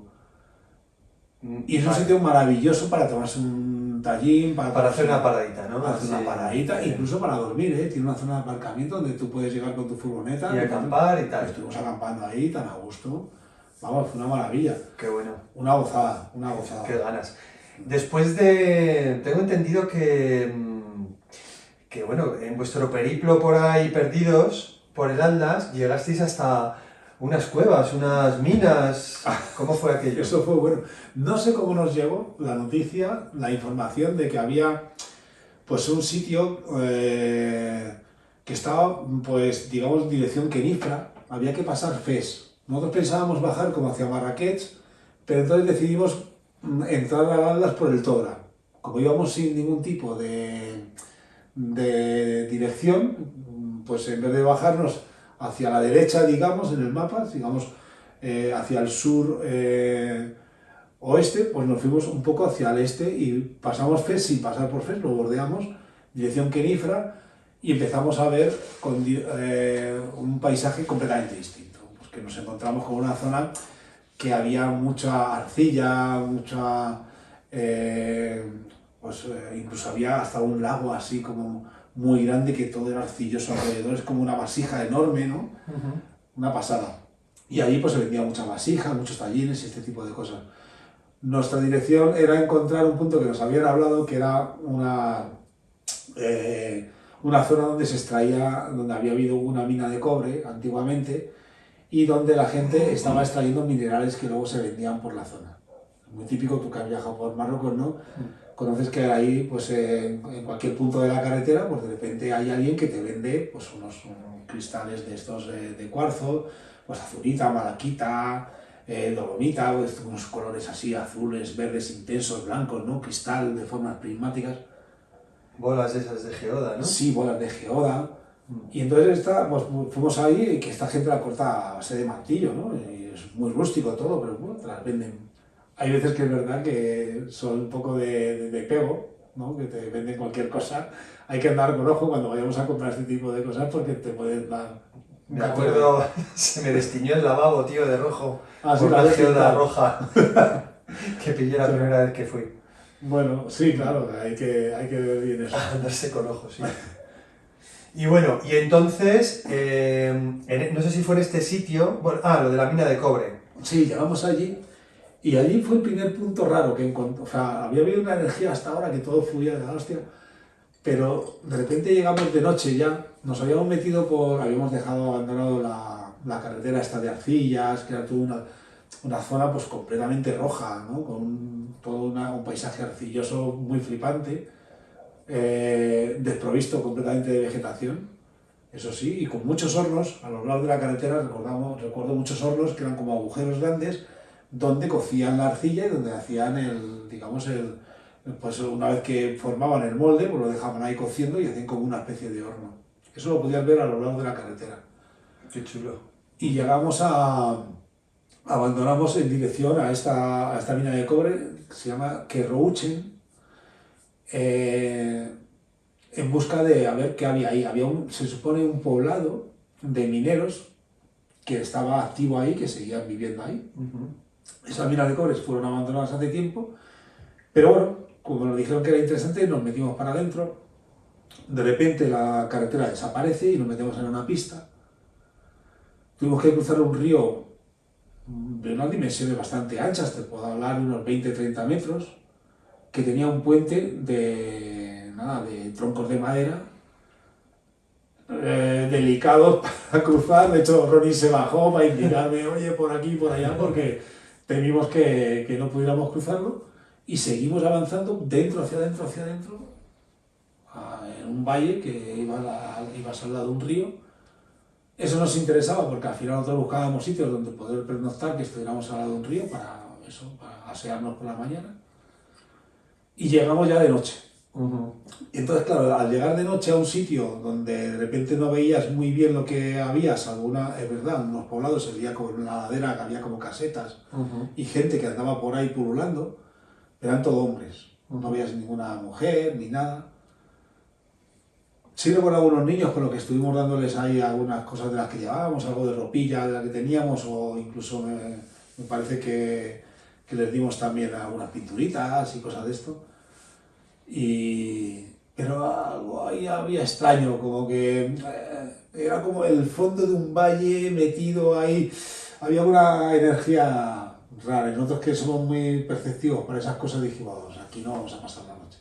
Y es un sitio maravilloso para tomarse un tallín, para hacer una paradita, ¿no? Para hacer una paradita, incluso para dormir, ¿eh? Tiene una zona de aparcamiento donde tú puedes llegar con tu furgoneta. Y acampar y tal. Estuvimos acampando ahí, tan a gusto. Vamos, fue una maravilla. Qué bueno. Una gozada, una gozada. Qué ganas. Después de... Tengo entendido que bueno, en vuestro periplo por ahí perdidos, por el Atlas, llegasteis hasta unas cuevas, unas minas. ¿Cómo fue aquello? Eso fue bueno. No sé cómo nos llegó la noticia, la información de que había pues un sitio que estaba, pues digamos, dirección Kenifra. Había que pasar Fes. Nosotros pensábamos bajar como hacia Marrakech, pero entonces decidimos entrar a Atlas por el Togra. Como íbamos sin ningún tipo de dirección, pues en vez de bajarnos hacia la derecha, digamos, en el mapa, digamos, hacia el sur oeste, pues nos fuimos un poco hacia el este y pasamos Fes sin pasar por Fes, lo bordeamos, dirección Kenifra, y empezamos a ver un paisaje completamente distinto, pues que nos encontramos con una zona que había mucha arcilla, mucha pues incluso había hasta un lago así como muy grande que todo era arcilloso alrededor, es como una vasija enorme, ¿no? Una pasada. Y allí pues se vendía muchas vasijas, muchos tallines y este tipo de cosas. Nuestra dirección era encontrar un punto que nos habían hablado, que era una zona donde se extraía, donde había habido una mina de cobre antiguamente y donde la gente estaba extrayendo minerales que luego se vendían por la zona. Muy típico, tú que has viajado por Marruecos, ¿no? Conoces que ahí, pues en cualquier punto de la carretera, pues de repente hay alguien que te vende pues unos cristales de estos de cuarzo, pues azurita, malaquita, dolomita, pues, unos colores así, azules, verdes intensos, blancos, ¿no? Cristal de formas prismáticas. Bolas esas de geoda, ¿no? Sí, bolas de geoda. Y entonces pues, fuimos ahí y que esta gente la corta a base de martillo, ¿no? Y es muy rústico todo, pero bueno, te las venden. Hay veces que es verdad que son un poco de pego, ¿no? Que te venden cualquier cosa. Hay que andar con ojo cuando vayamos a comprar este tipo de cosas porque te pueden dar... Me acuerdo, se me destiñó el lavabo, tío, de rojo, sí, por la geoda roja que pillé la primera vez que fui. Bueno, sí, claro, hay que ver bien eso. Andarse con ojos, sí. Y bueno, y entonces, no sé si fue en este sitio, bueno, lo de la mina de cobre. Sí, llegamos allí y allí fue el primer punto raro que encontré. O sea, había habido una energía hasta ahora que todo fluía de la hostia, pero de repente llegamos de noche ya, nos habíamos metido habíamos dejado abandonado la carretera esta de arcillas, que era toda una zona pues completamente roja, ¿no? Con todo un paisaje arcilloso muy flipante, desprovisto completamente de vegetación, eso sí, y con muchos hornos a los lados de la carretera. Recuerdo muchos hornos que eran como agujeros grandes donde cocían la arcilla y donde hacían pues una vez que formaban el molde, pues lo dejaban ahí cociendo y hacían como una especie de horno. Eso lo podías ver a los lados de la carretera. Qué chulo. Y abandonamos en dirección a esta mina de cobre que se llama Kerrouchen, en busca de a ver qué había ahí. Se supone un poblado de mineros que estaba activo ahí, que seguían viviendo ahí. Esas minas de cobre fueron abandonadas hace tiempo, pero bueno, como nos dijeron que era interesante, nos metimos para adentro. De repente la carretera desaparece y nos metemos en una pista. Tuvimos que cruzar un río de unas dimensiones bastante anchas, te puedo hablar de unos 20-30 metros, que tenía un puente de troncos de madera, delicados para cruzar. De hecho, Ronnie se bajó para indicarme, oye, por aquí, por allá, porque temimos que no pudiéramos cruzarlo, y seguimos avanzando hacia adentro, en un valle que ibas al lado de un río. Eso nos interesaba porque al final nosotros buscábamos sitios donde poder pernoctar, que estuviéramos al lado de un río para asearnos por la mañana. Y llegamos ya de noche. Y entonces, claro, al llegar de noche a un sitio donde de repente no veías muy bien lo que había, salvo es verdad, en unos poblados se veía como en una ladera que había como casetas y gente que andaba por ahí pululando, eran todo hombres. No veías ninguna mujer ni nada. Sí recuerdo a algunos niños con los que estuvimos dándoles ahí algunas cosas de las que llevábamos, algo de ropilla de la que teníamos, o incluso me parece que les dimos también algunas pinturitas y cosas de esto. Pero algo ahí había extraño, como que era como el fondo de un valle metido ahí. Había una energía rara, y nosotros que somos muy perceptivos para esas cosas dijimos, aquí no vamos a pasar la noche.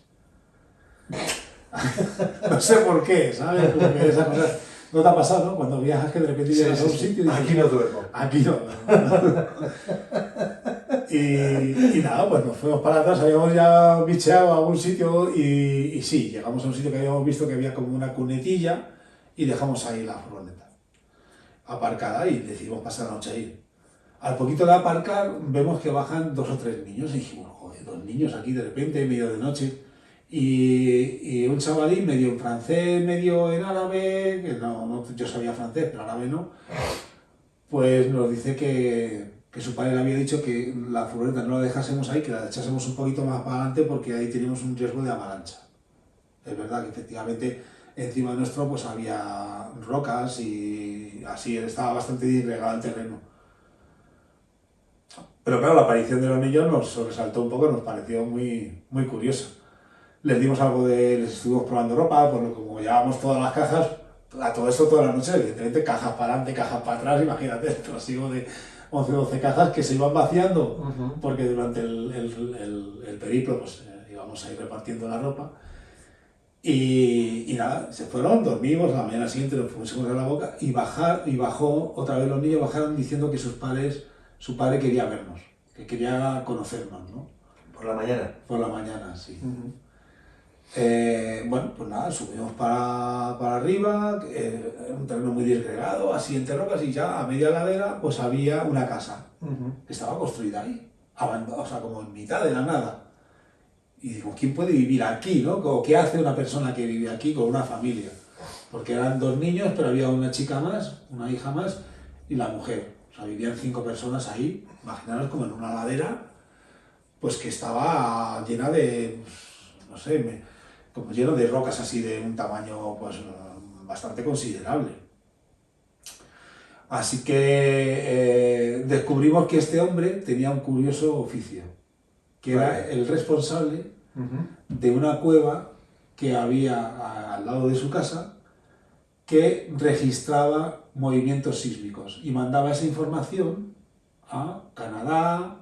No sé por qué, ¿sabes? Porque esas cosas no te ha pasado, ¿no? Cuando viajas que de repente llegas a un sitio y dices, aquí no duermo. Aquí no. Y nada, pues nos fuimos para atrás, habíamos ya bicheado a algún sitio y sí, llegamos a un sitio que habíamos visto que había como una cunetilla y dejamos ahí la furgoneta aparcada y decidimos pasar la noche ahí. Al poquito de aparcar vemos que bajan 2 o 3 niños y dijimos, joder, 2 niños aquí de repente, medio de noche. Y un chavalín medio en francés, medio en árabe, que yo sabía francés, pero árabe no, pues nos dice que su padre le había dicho que la furgoneta no la dejásemos ahí, que la echásemos un poquito más para adelante porque ahí teníamos un riesgo de avalancha. Es verdad que efectivamente encima de nuestro pues había rocas y así estaba bastante irregado el terreno. Pero claro, la aparición de los niños nos sobresaltó un poco, nos pareció muy, muy curiosa. les dimos algo les estuvimos probando ropa, pues como llevábamos todas las cajas, a todo esto toda la noche, evidentemente cajas para adelante, cajas para atrás, imagínate, el trasiego de 11 o 12 cajas que se iban vaciando, porque durante el periplo pues íbamos a ir repartiendo la ropa. Y nada, se fueron, dormimos, a la mañana siguiente nos pusimos en la boca y bajó, otra vez los niños bajaron diciendo que su padre quería vernos, que quería conocernos, ¿no? ¿Por la mañana? Por la mañana, sí. Bueno, pues nada, subimos para arriba, un terreno muy disgregado, así entre rocas, y ya a media ladera pues había una casa que estaba construida ahí, abandonada, o sea, como en mitad de la nada. Y digo, ¿quién puede vivir aquí, no? ¿O qué hace una persona que vive aquí con una familia? Porque eran 2 niños, pero había una chica más, una hija más, y la mujer. O sea, vivían 5 personas ahí, imaginaros como en una ladera, pues que estaba llena de, no sé, como lleno de rocas así de un tamaño pues bastante considerable. Así que descubrimos que este hombre tenía un curioso oficio, que era el responsable de una cueva que había al lado de su casa que registraba movimientos sísmicos y mandaba esa información a Canadá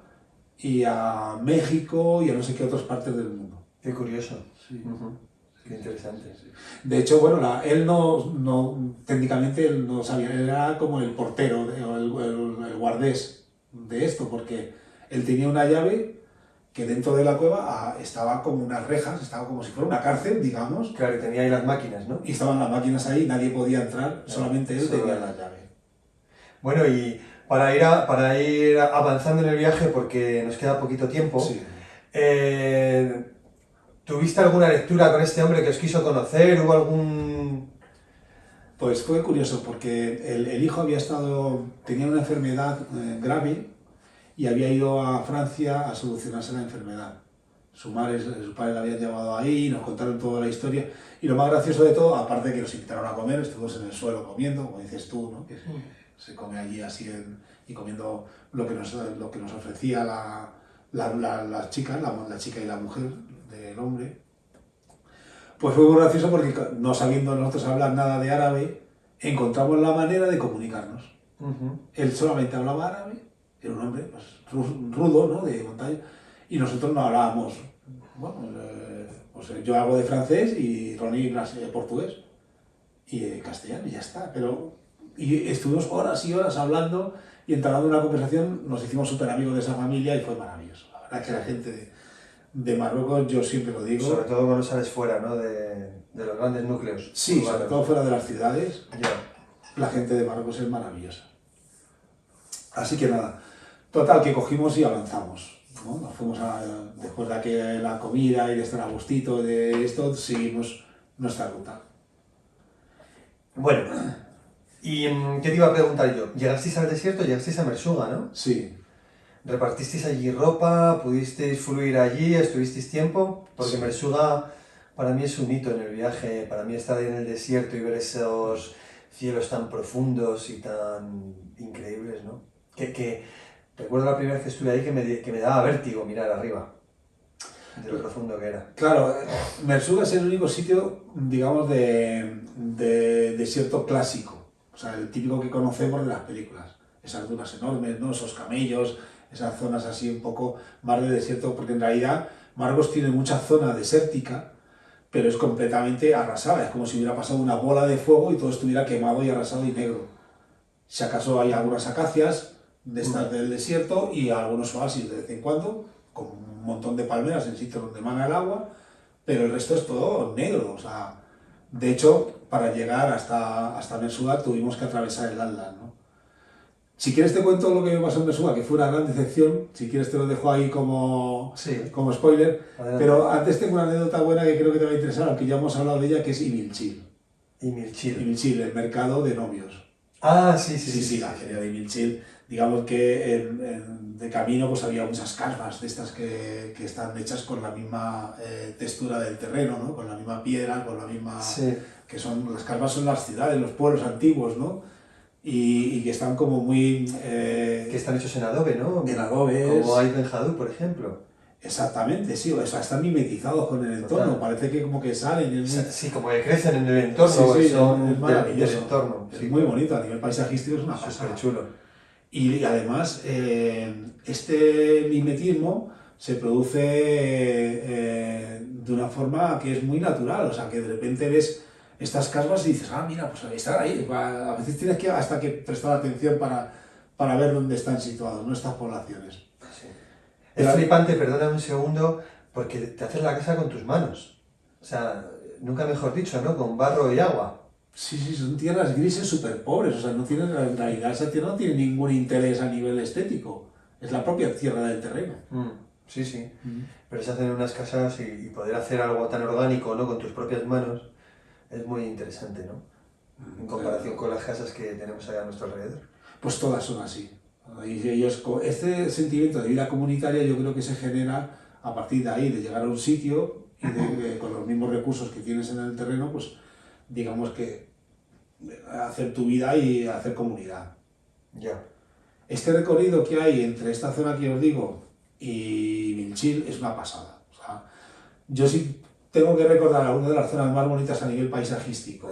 y a México y a no sé qué otras partes del mundo. Qué curioso. Sí. Qué interesante. Sí. De hecho, bueno, él técnicamente él no sabía, él era como el portero o el guardés de esto, porque él tenía una llave que dentro de la cueva estaba como unas rejas, estaba como si fuera una cárcel, digamos. Claro, y tenía ahí las máquinas, ¿no? Y estaban las máquinas ahí, nadie podía entrar, solamente él tenía la llave. Bueno, y para ir avanzando en el viaje, porque nos queda poquito tiempo, Sí. ¿Tuviste alguna lectura con este hombre que os quiso conocer? ¿Hubo algún...? Pues fue curioso, porque el hijo tenía una enfermedad grave y había ido a Francia a solucionarse la enfermedad. Su padre la habían llevado ahí, nos contaron toda la historia. Y lo más gracioso de todo, aparte de que nos invitaron a comer, estuvimos en el suelo comiendo, como dices tú, ¿no? Que se come allí así y comiendo lo que nos ofrecía la chica y la mujer del hombre. Pues fue muy gracioso porque, no sabiendo nosotros hablar nada de árabe, encontramos la manera de comunicarnos. Él solamente hablaba árabe, era un hombre pues, rudo, ¿no? De montaña, y nosotros no hablábamos. Bueno, pues yo hago de francés y Ronnie portugués y castellano y ya está. Y estuvimos horas y horas hablando y entablando una conversación, nos hicimos súper amigos de esa familia y fue maravilloso. La verdad es que la gente de Marruecos, yo siempre lo digo. Sobre todo cuando sales fuera, ¿no? De los grandes núcleos. Sí, sobre todo fuera de las ciudades. Ya. La gente de Marruecos es maravillosa. Así que nada, total que cogimos y avanzamos, ¿no? Nos fuimos después de la comida y de estar a gustito de esto, seguimos nuestra ruta. Bueno, ¿y qué te iba a preguntar yo? ¿Llegasteis al desierto? ¿Llegasteis a Mersuga, no? Sí. ¿Repartisteis allí ropa? ¿Pudisteis fluir allí? ¿Estuvisteis tiempo? Porque Sí. Mersuga para mí es un hito en el viaje. Para mí estar en el desierto y ver esos cielos tan profundos y tan increíbles, ¿no? Que recuerdo la primera vez que estuve ahí que me daba vértigo mirar arriba, de lo profundo que era. Claro, Mersuga es el único sitio, digamos, de desierto clásico. O sea, el típico que conocemos de las películas. Esas dunas enormes, ¿no? Esos camellos, esas zonas así un poco más de desierto, porque en realidad Marruecos tiene mucha zona desértica, pero es completamente arrasada. Es como si hubiera pasado una bola de fuego y todo estuviera quemado y arrasado y negro. Si acaso hay algunas acacias de estas del desierto y algunos oasis de vez en cuando, con un montón de palmeras en sitios donde emana el agua, pero el resto es todo negro. O sea, de hecho, para llegar hasta Mersuga tuvimos que atravesar el Atlas, ¿no? Si quieres te cuento lo que me pasó en Mersuga, que fue una gran decepción. Si quieres te lo dejo ahí como spoiler. Adelante. Pero antes tengo una anécdota buena que creo que te va a interesar, aunque ya hemos hablado de ella, que es Imilchil. Imilchil, el mercado de novios. Ah, sí, la feria de Imilchil. Digamos que de camino pues había muchas carpas de estas que están hechas con la misma textura del terreno, ¿no? Con la misma piedra, con la misma... Sí. Las carpas son las ciudades, los pueblos antiguos, ¿no? Y que están como muy... que están hechos en adobe, ¿no? En adobe. Como hay Ben Haddou, por ejemplo. Exactamente, sí, o sea, están mimetizados con el entorno, Total. parece que como que salen. Es muy, Sí, como que crecen en el entorno, sí, son es del maravilloso. entorno. Es Sí, muy bonito, a nivel paisajístico es una pasada. súper chulo. Y además, este mimetismo se produce de una forma que es muy natural, o sea, que de repente ves estas casas y dices, ah, mira, pues están ahí. A veces tienes que hasta que prestar atención para ver dónde están situados, ¿no? Estas poblaciones. Sí. Es flipante, perdona un segundo, porque te haces la casa con tus manos. O sea, nunca mejor dicho, ¿no? Con barro y agua. Sí, sí, son tierras grises súper pobres, o sea, no tienen, en realidad esa tierra no tiene ningún interés a nivel estético, es la propia tierra del terreno. Sí, sí. Pero se hacen unas casas y poder hacer algo tan orgánico, ¿no? Con tus propias manos es muy interesante, ¿no? En comparación con las casas que tenemos allá a nuestro alrededor. Pues todas son así. Y ellos, este sentimiento de vida comunitaria yo creo que se genera a partir de ahí, de llegar a un sitio y con los mismos recursos que tienes en el terreno, pues digamos que hacer tu vida y hacer comunidad. Ya. Este recorrido que hay entre esta zona que os digo y Vilchil es una pasada. O sea, yo sí tengo que recordar alguna de las zonas más bonitas a nivel paisajístico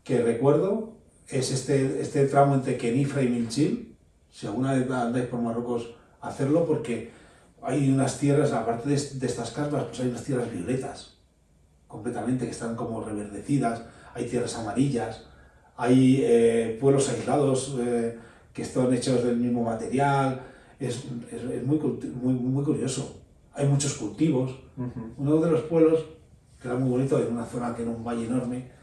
que recuerdo es este tramo entre Kenifra y Vilchil. Si alguna vez andáis por Marruecos, hacerlo porque hay unas tierras, aparte de estas casas, pues hay unas tierras violetas, completamente, que están como reverdecidas, hay tierras amarillas, hay pueblos aislados que están hechos del mismo material, es muy curioso. Hay muchos cultivos. Uno de los pueblos, que era muy bonito, en una zona que era un valle enorme,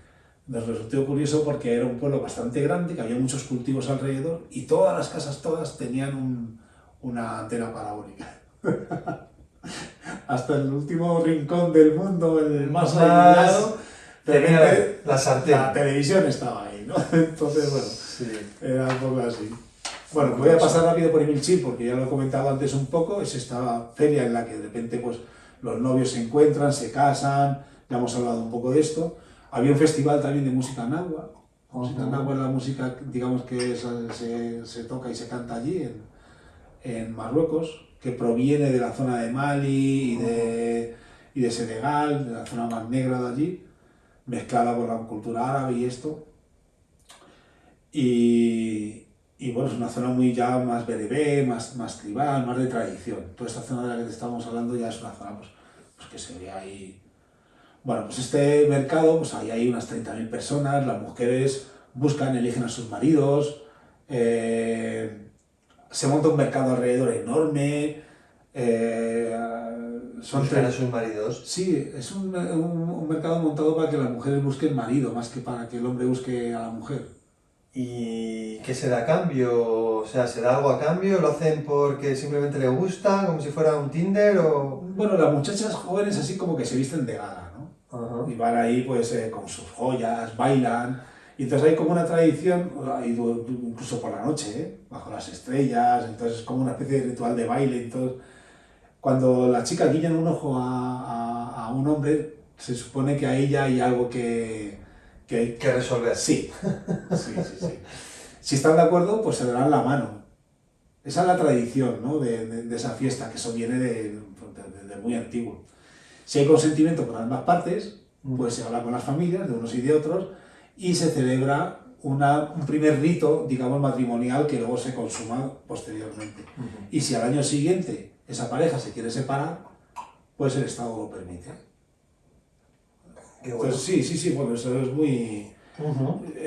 nos resultó curioso porque era un pueblo bastante grande, que había muchos cultivos alrededor y todas las casas, todas tenían una antena parabólica. Hasta el último rincón del mundo, el más aislado, la televisión estaba ahí, ¿no? Entonces, bueno, sí. era un poco así. Bueno, voy a pasar rápido por Imilchil porque ya lo he comentado antes un poco. Es esta feria en la que de repente pues, los novios se encuentran, se casan, ya hemos hablado un poco de esto. Había un festival también de música náhuatl. Música náhuatl es la música, digamos, que se toca y se canta allí en Marruecos, que proviene de la zona de Mali y de Senegal, de la zona más negra de allí, mezclada con la cultura árabe y esto. Y bueno, es una zona muy ya más berebé, más tribal, más de tradición. Toda esta zona de la que te estamos hablando ya es una zona pues que se ve ahí. Bueno, pues este mercado, pues ahí hay unas 30.000 personas, las mujeres buscan, eligen a sus maridos, se monta un mercado alrededor enorme. ¿Buscan a sus maridos? Sí, es un mercado montado para que las mujeres busquen marido, más que para que el hombre busque a la mujer. ¿Y qué se da a cambio? O sea, ¿se da algo a cambio? ¿Lo hacen porque simplemente les gusta, como si fuera un Tinder o...? Bueno, las muchachas jóvenes así como que se visten de gala, ¿no? Y van ahí pues con sus joyas, bailan, y entonces hay como una tradición, incluso por la noche, bajo las estrellas, entonces es como una especie de ritual de baile. Entonces, cuando las chicas guiñan un ojo a un hombre, se supone que ahí ya hay algo que resolver. Sí. Si están de acuerdo, pues se le dan la mano. Esa es la tradición, ¿no? de esa fiesta, que eso viene de muy antiguo. Si hay consentimiento por ambas partes, pues se habla con las familias de unos y de otros y se celebra un primer rito, digamos, matrimonial que luego se consuma posteriormente. Y si al año siguiente esa pareja se quiere separar, pues el Estado lo permite. Qué bueno. Entonces, sí, bueno, eso es muy...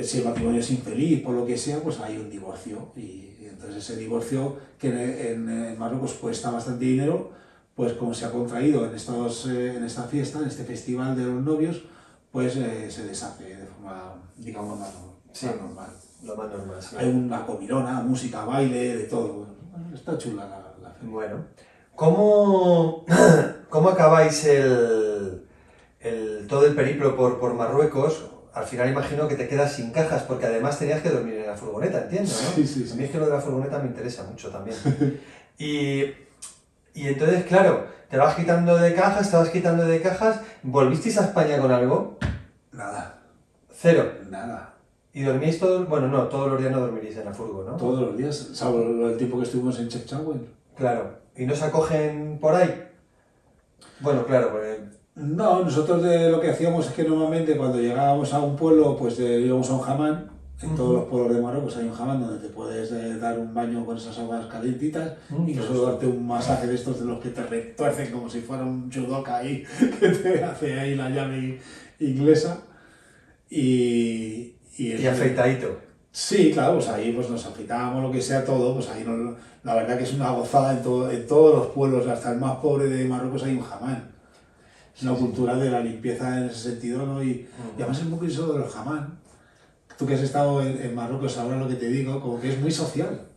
Si el matrimonio es infeliz, por lo que sea, pues hay un divorcio. Y entonces ese divorcio, que en Marruecos cuesta bastante dinero, pues como se ha contraído en esta fiesta, en este festival de los novios, pues se deshace de forma, digamos, más normal. Lo más normal, sí. Hay una comilona, música, baile, de todo. Está chula la feria. Bueno, ¿cómo acabáis todo el periplo por Marruecos? Al final imagino que te quedas sin cajas, porque además tenías que dormir en la furgoneta, entiendo, ¿no? Sí. A mí es que lo de la furgoneta me interesa mucho también. Y entonces, claro, te vas quitando de cajas, ¿volvisteis a España con algo? Nada. Cero. Nada. ¿Y dormíais todos? Bueno, no, todos los días no dormiréis en la furgo, ¿no? Todos los días, salvo el tiempo que estuvimos en Chefchaouen. Claro. ¿Y no se acogen por ahí? Bueno, claro, porque... No, nosotros lo que hacíamos es que normalmente cuando llegábamos a un pueblo, pues íbamos a un hamán. En todos los pueblos de Marruecos hay un hamán donde te puedes dar un baño con esas aguas calentitas, incluso darte un masaje de estos de los que te retuercen como si fuera un judoka ahí, que te hace ahí la llave inglesa. Y afeitadito. Sí, claro, pues ahí pues nos afeitábamos lo que sea todo, pues ahí la verdad que es una gozada en todos los pueblos, hasta el más pobre de Marruecos hay un hamán. Es una cultura de la limpieza en ese sentido, ¿no? Y además es muy curioso de los hamán. Tú que has estado en Marruecos sabrás lo que te digo, como que es muy social.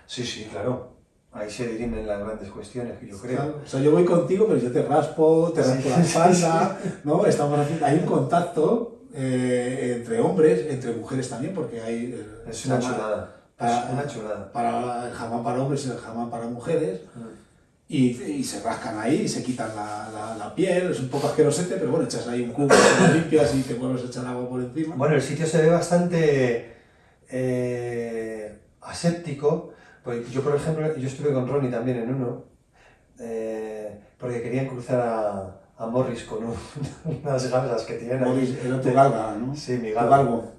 Sí, claro. Ahí se dirimen las grandes cuestiones, yo creo. Claro. O sea, yo voy contigo, pero yo te raspo la espalda, ¿no? Hay un contacto entre hombres, entre mujeres también, porque hay... Es una chulada. Es una chulada. Para el hamán para hombres y el hamán para mujeres. Y se rascan ahí y se quitan la piel, es un poco asquerosete, pero bueno, echas ahí un cubo, te limpias y te vuelves a echar agua por encima. Bueno, el sitio se ve bastante aséptico, pues yo por ejemplo, yo estuve con Ronnie también en uno, porque querían cruzar a Morris con unas galas que tienen. Morris era tu galga, ¿no? Sí, mi galgo.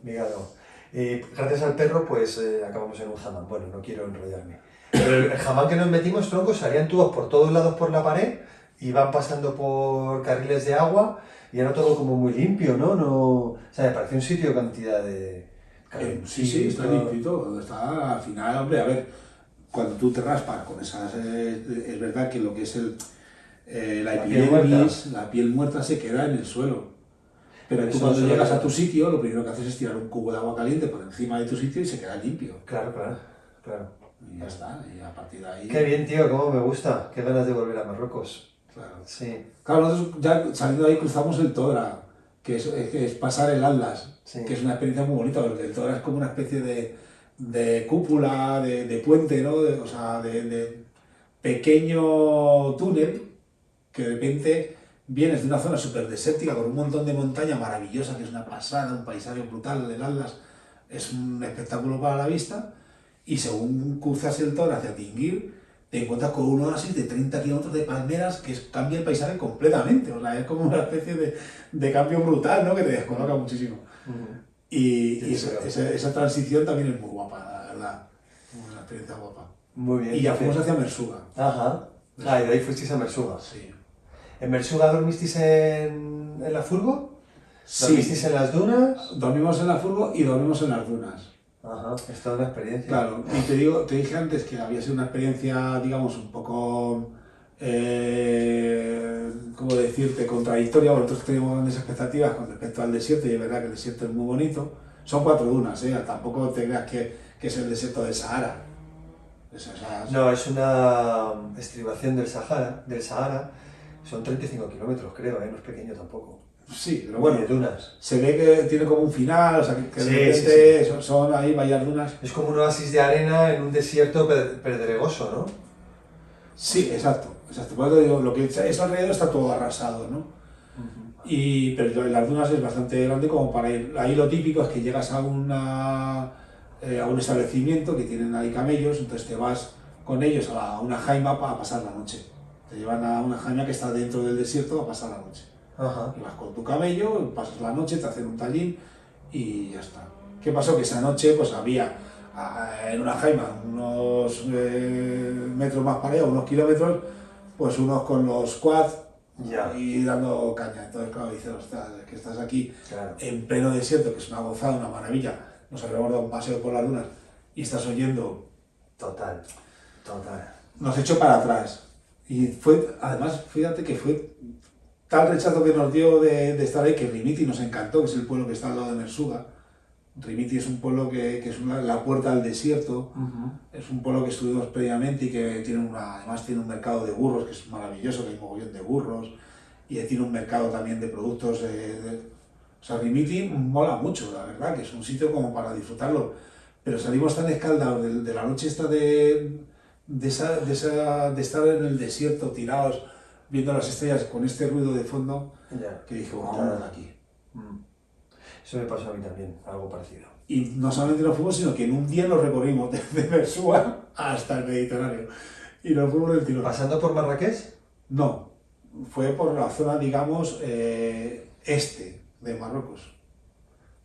Y gracias al perro, pues acabamos en un hamán. Bueno, no quiero enrollarme. Pero el hamán que nos metimos, tronco, salían tubos por todos lados por la pared, iban pasando por carriles de agua y era todo como muy limpio, ¿no? O sea, me pareció un sitio de cantidad de... Sí, está limpito. Está al final, hombre, a ver, cuando tú te raspas con esas... es verdad que lo que es la epidermis, la piel muerta se queda en el suelo. Pero tú cuando llegas a tu sitio, lo primero que haces es tirar un cubo de agua caliente por encima de tu sitio y se queda limpio. Claro. Y ya está, y a partir de ahí... Qué bien, tío, cómo me gusta. Qué ganas de volver a Marruecos. Claro. Sí. Claro, nosotros ya saliendo de ahí cruzamos el Todra, que es pasar el Atlas, que es una experiencia muy bonita, porque el Todra es como una especie de cúpula, de puente, ¿no? O sea, de pequeño túnel que de repente vienes de una zona súper desértica con un montón de montaña maravillosa, que es una pasada, un paisaje brutal, el Atlas es un espectáculo para la vista, y según cruzas el Todra hacia Tingir, te encuentras con un oasis de 30 kilómetros de palmeras que cambia el paisaje completamente, o sea, es como una especie de cambio brutal, ¿no? Que te descoloca muchísimo. Y esa transición también es muy guapa, la verdad, una experiencia guapa. Muy bien. Y ya fuimos hacia Mersuga. Ajá. Y de ahí fuisteis a Mersuga. Sí. ¿En Mersuga dormisteis en la furgo? Sí. ¿Dormisteis en las dunas? Dormimos en la furgo y dormimos en las dunas. Ajá, es toda una experiencia. Claro, y te dije antes que había sido una experiencia, digamos, un poco, ¿cómo decirte?, contradictoria. Nosotros teníamos grandes expectativas con respecto al desierto, y es verdad que el desierto es muy bonito. Son 4 dunas, tampoco te creas que es el desierto del Sahara. No, es una estribación del Sahara. Son 35 kilómetros, creo, no es pequeño tampoco. Sí, pero bueno, dunas. Se ve que tiene como un final, o sea, que sí, de repente sí. Son ahí varias dunas. Es como un oasis de arena en un desierto pedregoso, ¿no? Sí, exacto. Por eso digo, lo que es alrededor está todo arrasado, ¿no? Pero en las dunas es bastante grande como para ir. Ahí lo típico es que llegas a un establecimiento que tienen ahí camellos, entonces te vas con ellos a una jaima para pasar la noche. Te llevan a una jaima que está dentro del desierto a pasar la noche. Ajá. Y vas con tu camello, pasas la noche, te hacen un tallín y ya está. ¿Qué pasó? Que esa noche pues había en una jaima unos metros más para allá, unos kilómetros, pues unos con los quads y dando caña. Entonces claro, dices, ostras, es que estás aquí en pleno desierto, que es una gozada, una maravilla. Nos habíamos dado un paseo por las dunas y estás oyendo... Total. Nos echó para atrás. Y fue, además, fíjate que fue tal rechazo que nos dio de estar ahí, que Rimiti nos encantó, que es el pueblo que está al lado de Mersuga. Rimiti es un pueblo que es la puerta al desierto, es un pueblo que estuvimos previamente y que además tiene un mercado de burros, que es maravilloso, que hay un mogollón de burros, y tiene un mercado también de productos. O sea, Rimiti mola mucho, la verdad, que es un sitio como para disfrutarlo, pero salimos tan escaldados de la noche esta de estar en el desierto tirados viendo las estrellas con este ruido de fondo, que dije, vámonos de aquí. Eso me pasó a mí también, algo parecido. Y no solamente nos fuimos, sino que en un día nos recorrimos desde Mersuga hasta el Mediterráneo. Y nos fuimos del tirón. ¿Pasando por Marrakech? No. fue por la zona, digamos, este de Marruecos.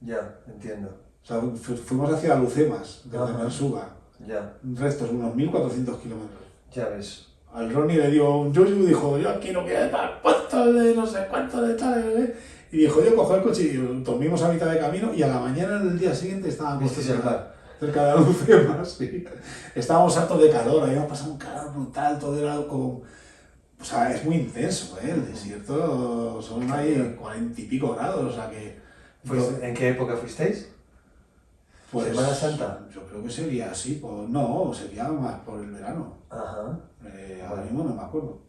Ya, entiendo. O sea, fuimos hacia Lucemas, desde Ajá. Mersuga. Ya, Restos, unos 1400 kilómetros. ya ves. Al Ronnie le dio un yuyu y dijo, yo aquí no quiero estar puesto de no sé cuánto de tal. Y dijo, yo cojo el coche y dormimos a mitad de camino y a la mañana del día siguiente estábamos ¿Visteis el mar? cerca de Lucemas, sí. Estábamos hartos de calor, habíamos pasado un calor brutal, todo era como... O sea, es muy intenso, ¿eh? El desierto son ahí 40 y pico grados, o sea que... ¿En qué época fuisteis? Pues, ¿Semana Santa? Yo creo que sería así, no, sería más por el verano. Ajá. Ahora mismo no me acuerdo.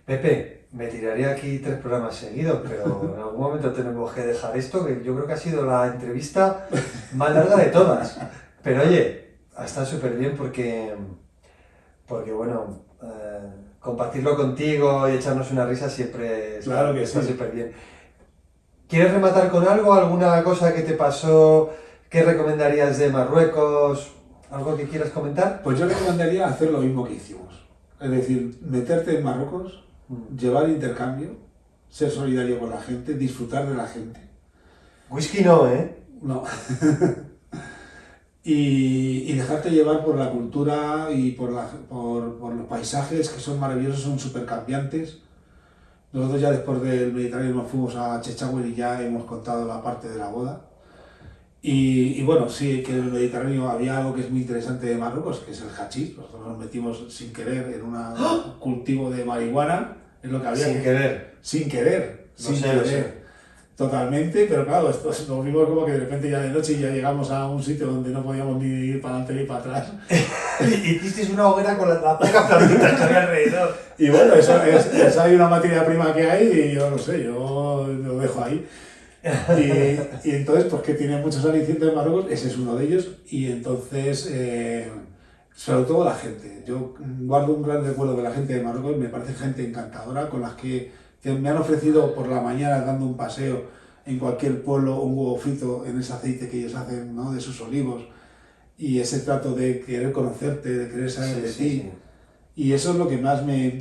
Pepe, me tiraría aquí 3 programas seguidos, pero en algún momento tenemos que dejar esto, que yo creo que ha sido la entrevista más larga de todas. Pero oye, ha estado súper bien porque bueno, compartirlo contigo y echarnos una risa siempre Claro que está sí. súper bien. ¿Quieres rematar con algo? ¿Alguna cosa que te pasó? ¿Qué recomendarías de Marruecos? ¿Algo que quieras comentar? Pues yo recomendaría hacer lo mismo que hicimos. Es decir, meterte en Marruecos, llevar intercambio, ser solidario con la gente, disfrutar de la gente. Whisky no, ¿eh? No. y dejarte llevar por la cultura y por los paisajes que son maravillosos, son súper cambiantes. Nosotros ya después del Mediterráneo nos fuimos a Chechagüe y ya hemos contado la parte de la boda. Y bueno, sí, que en el Mediterráneo había algo que es muy interesante de Marruecos, que es el hachís. Nosotros nos metimos sin querer en un cultivo de marihuana, es lo que había. Sin querer. Sin querer, Lo sin sé, querer. lo sé. Totalmente, pero claro, nos vimos como que de repente ya de noche y ya llegamos a un sitio donde no podíamos ni ir para adelante ni para atrás. Hicisteis una hoguera con la poca plantita que había alrededor. Y bueno, eso hay una materia prima que hay y yo no sé, yo lo dejo ahí. Y entonces, pues que tiene muchos alicientes en Marruecos, ese es uno de ellos. Y entonces, sobre todo la gente. Yo guardo un gran recuerdo de la gente de Marruecos, me parece gente encantadora, con las que me han ofrecido por la mañana dando un paseo en cualquier pueblo un huevo frito en ese aceite que ellos hacen, ¿no? De sus olivos. Y ese trato de querer conocerte, de querer saber de ti. Sí. Y eso es lo que más me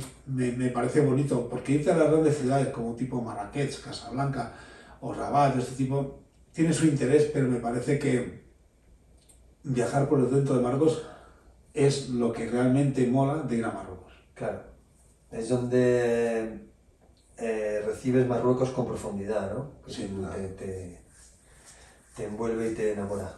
parece bonito, porque irte a las grandes ciudades como tipo Marrakech, Casablanca o Rabat, de este tipo, tiene su interés, pero me parece que viajar por el centro de Marruecos es lo que realmente mola de ir a Marruecos. Claro. Es donde recibes Marruecos con profundidad, ¿no? Que Sí, te envuelve y te enamora.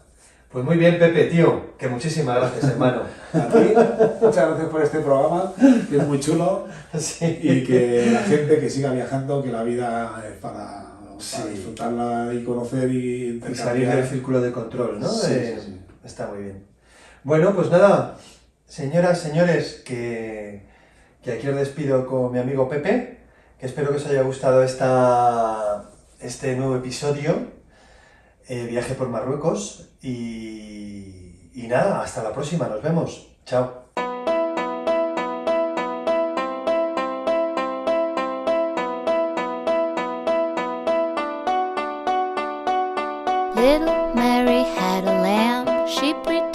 Pues muy bien, Pepe, tío, que muchísimas gracias, hermano. A ti, muchas gracias por este programa, que es muy chulo, Sí. y que la gente que siga viajando, que la vida es para Sí. disfrutarla y conocer y Y salir del círculo de control, ¿no? Sí, sí. Está muy bien. Bueno, pues nada, señoras, señores, que aquí os despido con mi amigo Pepe, que espero que os haya gustado este nuevo episodio, viaje por Marruecos, y nada, hasta la próxima, nos vemos, chao. Little Mary had a lamb, she pretended